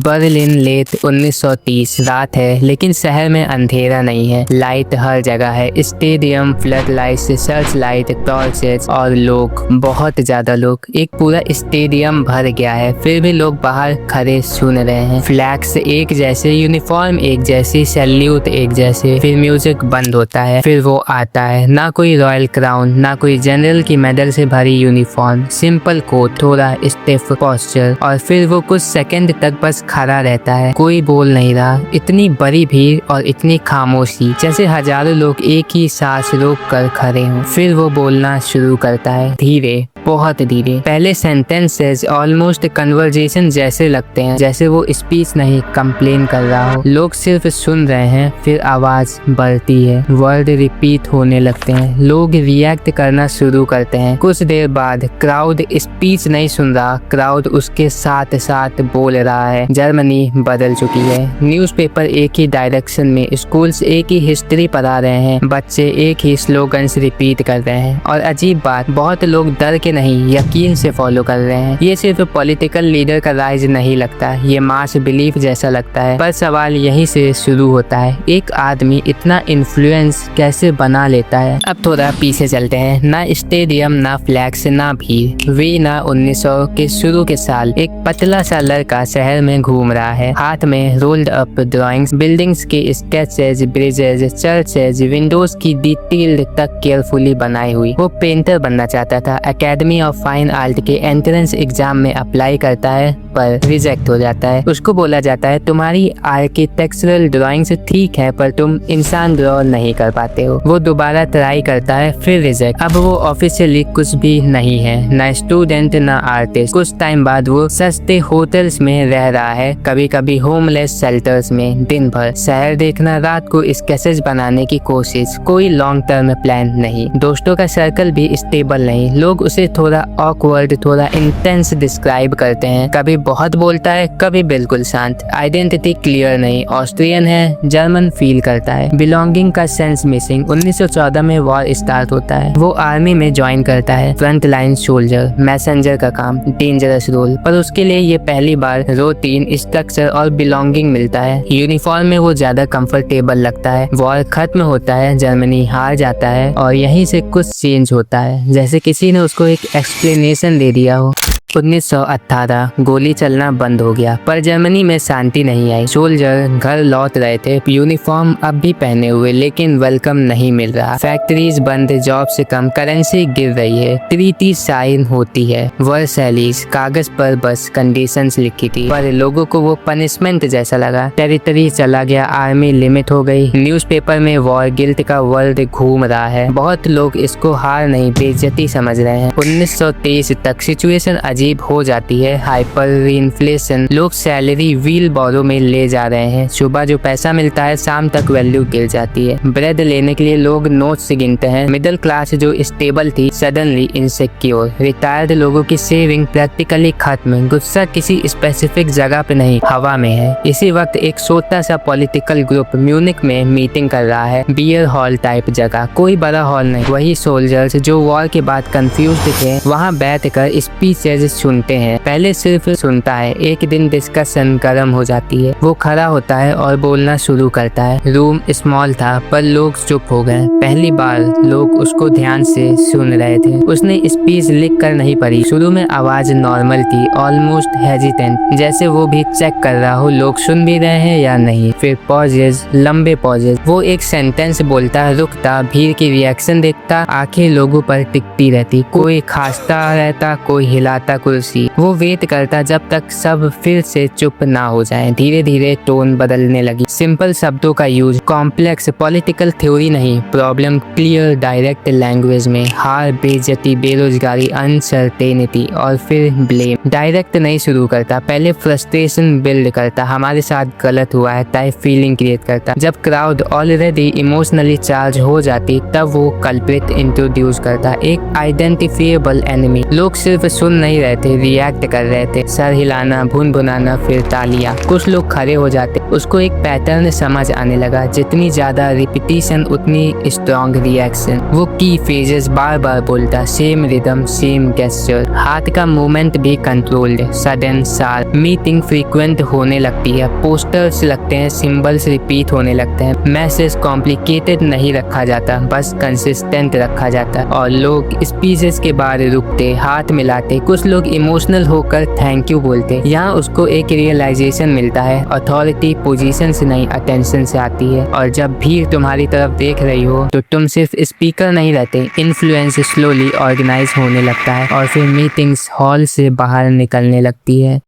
Berlin late 1930 रात है, लेकिन शहर में अंधेरा नहीं है। लाइट हर जगह है। Stadium, flood lights, search light, torches और लोग, बहुत ज्यादा लोग। एक पूरा स्टेडियम भर गया है, फिर भी लोग बाहर खड़े सुन रहे हैं। फ्लैग्स एक जैसे, यूनिफॉर्म एक जैसी, सैल्यूट एक जैसे। फिर म्यूजिक बंद होता है, फिर वो आता है। ना कोई रॉयल क्राउन, ना कोई जनरल की मेडल से भरी यूनिफॉर्म, सिंपल कोट, थोड़ा स्टिफ पोस्चर, और फिर वो कुछ सेकंड तक बस खड़ा रहता है। कोई बोल नहीं रहा। इतनी बड़ी भीड़ और इतनी खामोशी, जैसे हजारों लोग एक ही सांस रोक कर खड़े हों। फिर वो बोलना शुरू करता है, धीरे, बहुत धीरे। पहले सेंटेंसेस ऑलमोस्ट कन्वर्जेशन जैसे लगते हैं, जैसे वो स्पीच नहीं कंप्लेन कर रहा हो। लोग सिर्फ सुन रहे हैं। फिर आवाज बढ़ती है, वर्ड रिपीट होने लगते हैं, लोग रिएक्ट करना शुरू करते हैं। कुछ देर बाद क्राउड स्पीच नहीं सुन रहा, क्राउड उसके साथ साथ बोल रहा है। जर्मनी बदल चुकी है। न्यूज़पेपर एक ही डायरेक्शन में, स्कूल्स एक ही हिस्ट्री पढ़ा रहे हैं, बच्चे एक ही स्लोगन्स रिपीट कर रहे हैं। और अजीब बात, बहुत लोग डर के नहीं, यकीन से फॉलो कर रहे हैं। ये सिर्फ पॉलिटिकल लीडर का राइज नहीं लगता, ये मास बिलीफ जैसा लगता है। पर सवाल यहीं से शुरू होता है, एक आदमी इतना इन्फ्लुएंस कैसे बना लेता है। अब थोड़ा पीछे चलते हैं। ना स्टेडियम, ना फ्लैग्स, ना भीड़। वीना 1900 के शुरू के साल, एक पतला सा लड़का शहर में घूम रहा है, हाथ में रोल्ड अप ड्राइंग्स, बिल्डिंग्स के स्केचेस, ब्रिजेस, चर्चेस, विंडोज की डिटेल तक केयरफुली बनाई हुई। वो पेंटर बनना चाहता था। एकेडमी ऑफ फाइन आर्ट के एंट्रेंस एग्जाम में अप्लाई करता है, पर रिजेक्ट हो जाता है। उसको बोला जाता है, तुम्हारी आर्किटेक्चरल ड्राइंग्स ठीक है, पर तुम इंसान ड्रॉ नहीं कर पाते हो। वो दोबारा ट्राई करता है, फिर रिजेक्ट। अब वो ऑफिशियली कुछ भी नहीं है, ना स्टूडेंट ना आर्टिस्ट। कुछ टाइम बाद वो सस्ते होटल्स में रह रहा है, कभी कभी होमलेस शेल्टर्स में, दिन भर शहर देखना, रात को स्केचेस बनाने की कोशिश। कोई लॉन्ग टर्म प्लान नहीं, दोस्तों का सर्कल भी स्टेबल नहीं। लोग उसे थोड़ा ऑकवर्ड, थोड़ा इंटेंस डिस्क्राइब करते हैं। कभी बहुत बोलता है, कभी बिल्कुल शांत। आइडेंटिटी क्लियर नहीं, ऑस्ट्रियन है, जर्मन फील करता है, बिलोंगिंग का सेंस मिसिंग। 1914 में वॉर स्टार्ट होता है। वो आर्मी में ज्वाइन करता है, फ्रंट लाइन सोल्जर, मैसेंजर का काम, डेंजरस रोल। पर उसके लिए ये पहली बार रूटीन, स्ट्रक्चर और बिलोंगिंग मिलता है। यूनिफॉर्म में वो ज्यादा कंफर्टेबल लगता है। वॉर खत्म होता है, जर्मनी हार जाता है, और यहीं से कुछ चेंज होता है, जैसे किसी ने उसको एक एक्सप्लेनेशन दे दिया हो। 1918 गोली चलना बंद हो गया, पर जर्मनी में शांति नहीं आई। सोल्जर घर लौट रहे थे, यूनिफॉर्म अब भी पहने हुए, लेकिन वेलकम नहीं मिल रहा। फैक्ट्रीज बंद, जॉब से कम, करेंसी गिर रही है, ट्रीटी साइन होती है, वर्सैलीज कागज पर बस कंडीशंस लिखी थी, पर लोगों को वो पनिशमेंट जैसा लगा। टेरिटरी चला गया, आर्मी लिमिट हो गई। न्यूज़पेपर में वॉर गिल्ट का वर्ड घूम रहा है। बहुत लोग इसको हार नहीं, बेइज्जती समझ रहे हैं। 1923 तक सिचुएशन अजीब हो जाती है। हाइपर इन्फ्लेशन, लोग सैलरी व्हील बोरो में ले जा रहे हैं। सुबह जो पैसा मिलता है, शाम तक वैल्यू गिर जाती है। ब्रेड लेने के लिए लोग नोट्स गिनते हैं। मिडिल क्लास जो स्टेबल थी, सडनली इनसिक्योर। रिटायर्ड लोगों की सेविंग प्रैक्टिकली खत्म। गुस्सा किसी स्पेसिफिक जगह पे नहीं, हवा में है। इसी वक्त एक छोटा सा पॉलिटिकल ग्रुप म्यूनिक में मीटिंग कर रहा है, बियर हॉल टाइप जगह, कोई बड़ा हॉल नहीं। वही सोल्जर्स जो वॉर के बाद कंफ्यूज्ड थे, वहाँ बैठकर स्पीचेस सुनते हैं। पहले सिर्फ सुनता है, एक दिन डिस्कशन गर्म हो जाती है। वो खड़ा होता है और बोलना शुरू करता है। रूम स्मॉल था, पर लोग चुप हो गए। पहली बार लोग उसको ध्यान से सुन रहे थे। उसने स्पीच लिख कर नहीं पढ़ी। शुरू में आवाज नॉर्मल थी, ऑलमोस्ट हेजिटेंट, जैसे वो भी चेक कर रहा हो लोग सुन भी रहे हैं या नहीं। फिर पॉजेज, लंबे पॉजेज। वो एक सेंटेंस बोलता, रुकता, भीड़ की रिएक्शन देखता, आंखें लोगों पर टिकती रहती। कोई खांसता रहता, कोई हिलाता कुर्सी। वो वेट करता जब तक सब फिर से चुप ना हो जाएं। धीरे धीरे टोन बदलने लगी। सिंपल शब्दों का यूज, कॉम्प्लेक्स पॉलिटिकल थ्योरी नहीं, प्रॉब्लम क्लियर डायरेक्ट लैंग्वेज में। हार, बेइज्जती, बेरोजगारी, अनसर्टेनिटी, और फिर ब्लेम। डायरेक्ट नहीं शुरू करता, पहले फ्रस्ट्रेशन बिल्ड करता, हमारे साथ गलत हुआ है टाइप फीलिंग क्रिएट करता। जब क्राउड ऑलरेडी इमोशनली चार्ज हो जाती, तब वो कल्प्रिट इंट्रोड्यूस करता, एक आइडेंटिफिएबल एनिमी। लोग सिर्फ सुन नहीं रहे थे, रिएक्ट कर रहे थे। सर हिलाना, भुनभुनाना, फिर तालियां। कुछ लोग खड़े हो जाते, उसको एक पैटर्न समझ आने लगा, जितनी ज्यादा रिपीटिशन उतनी स्ट्रॉन्ग रिएक्शन। वो की फेजेस बार बार बोलता, सेम रिदम सेम गेस्चर, हाथ का मूवमेंट भी controlled, sudden sharp. Meeting frequent होने लगती है, पोस्टर्स लगते हैं, सिंबल्स रिपीट होने लगते हैं। मैसेज कॉम्प्लिकेटेड नहीं रखा जाता, बस कंसिस्टेंट रखा जाता। और लोग स्पीचेस के बाद रुकते, हाथ मिलाते, कुछ लोग इमोशनल होकर थैंक यू बोलते। यहाँ उसको एक रियलाइजेशन मिलता है, अथॉरिटी पोजीशन से नहीं अटेंशन से आती है। और जब भीड़ तुम्हारी तरफ देख रही हो तो तुम सिर्फ स्पीकर नहीं रहते, इन्फ्लुएंस स्लोली ऑर्गेनाइज होने लगता है और फिर मीटिंग्स हॉल से बाहर निकलने लगती है।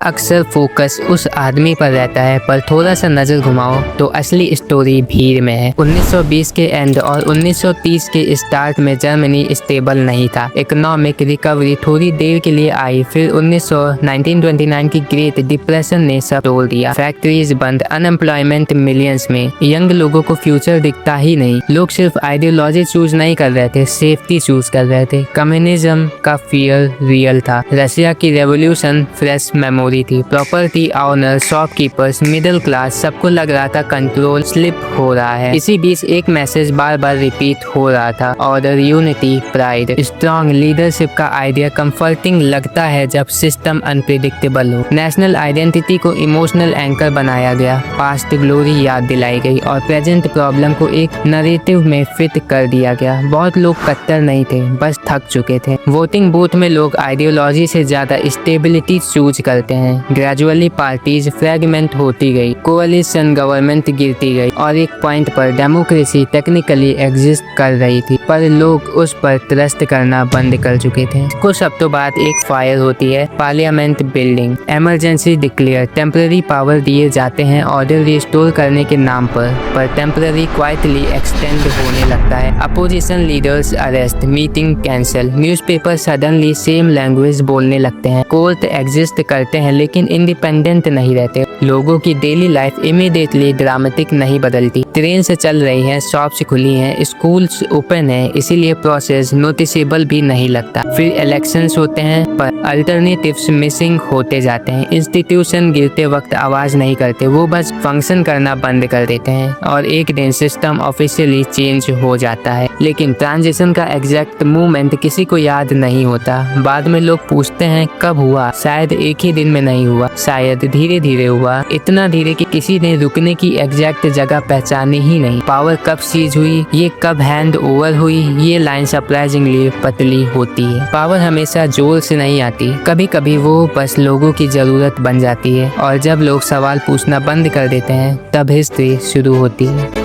अक्सर फोकस उस आदमी पर रहता है, पर थोड़ा सा नजर घुमाओ तो असली स्टोरी भीड़ में है। 1920 के एंड और 1930 के स्टार्ट में जर्मनी स्टेबल नहीं था। इकोनॉमिक रिकवरी थोड़ी देर के लिए आई, फिर 1929 की ग्रेट डिप्रेशन ने सब तोड़ दिया। फैक्ट्रीज बंद, अनएम्प्लॉयमेंट मिलियंस में, यंग लोगों को फ्यूचर दिखता ही नहीं। लोग सिर्फ आइडियोलॉजी चूज नहीं कर रहे थे, सेफ्टी चूज कर रहे थे। कम्युनिज्म का फियर रियल था, रशिया की रेवोल्यूशन फ्रेश मेमोरी थी। Property owner, shopkeepers, middle class, सबको लग रहा था कंट्रोल स्लिप हो रहा है। इसी बीच एक मैसेज बार बार रिपीट हो रहा था, order, unity, pride. Strong leadership का आइडिया कंफर्टिंग लगता है जब सिस्टम अनप्रिडिक्टेबल हो। नेशनल आइडेंटिटी को इमोशनल एंकर बनाया गया, पास्ट ग्लोरी याद दिलाई गई और प्रेजेंट प्रॉब्लम को एक नरेटिव में फिट कर दिया गया। बहुत लोग कट्टर नहीं थे, बस थक चुके थे। वोटिंग बूथ में लोग आइडियोलॉजी से ज्यादा स्टेबिलिटी चूज करते हैं। ग्रेजुअली पार्टीज फ्रेगमेंट होती गई, कोalition गवर्नमेंट गिरती गई और एक पॉइंट पर डेमोक्रेसी टेक्निकली एग्जिस्ट कर रही थी, पर लोग उस पर ट्रस्ट करना बंद कर चुके थे। कुछ हफ्तों बाद एक फायर होती है, parliament building, emergency declare, temporary power दिए जाते हैं ऑर्डर रिस्टोर करने के नाम पर टेम्पररी क्वाइटली एक्सटेंड होने लगता है। Opposition leaders arrest, meeting cancel, newspaper suddenly same language बोलने लगते हैं। कोर्ट एग्जिस्ट करते हैं लेकिन इंडिपेंडेंट नहीं रहते। लोगों की डेली लाइफ इमीडिएटली ड्रामेटिक नहीं बदलती। ट्रेन से चल रही हैं, शॉप्स खुली हैं, स्कूल्स ओपन हैं, इसीलिए प्रोसेस नोटिसेबल भी नहीं लगता। फिर इलेक्शंस होते हैं पर अल्टरनेटिव्स मिसिंग होते जाते हैं। इंस्टीट्यूशन गिरते वक्त आवाज नहीं करते, वो बस फंक्शन करना बंद कर देते हैं और एक दिन सिस्टम ऑफिशियली चेंज हो जाता है। लेकिन ट्रांजिशन का एग्जैक्ट मूवमेंट किसी को याद नहीं होता। बाद में लोग पूछते हैं कब हुआ, शायद एक ही दिन में नहीं हुआ, शायद धीरे धीरे हुआ, इतना धीरे कि किसी ने रुकने की एग्जैक्ट जगह पहचानी ही नहीं। पावर कब सीज हुई, ये कब हैंड ओवर हुई, ये लाइन सरप्राइजिंगली पतली होती है। पावर हमेशा जोर से नहीं आती, कभी कभी वो बस लोगों की जरूरत बन जाती है और जब लोग सवाल पूछना बंद कर देते हैं तब हिस्ट्री शुरू होती है।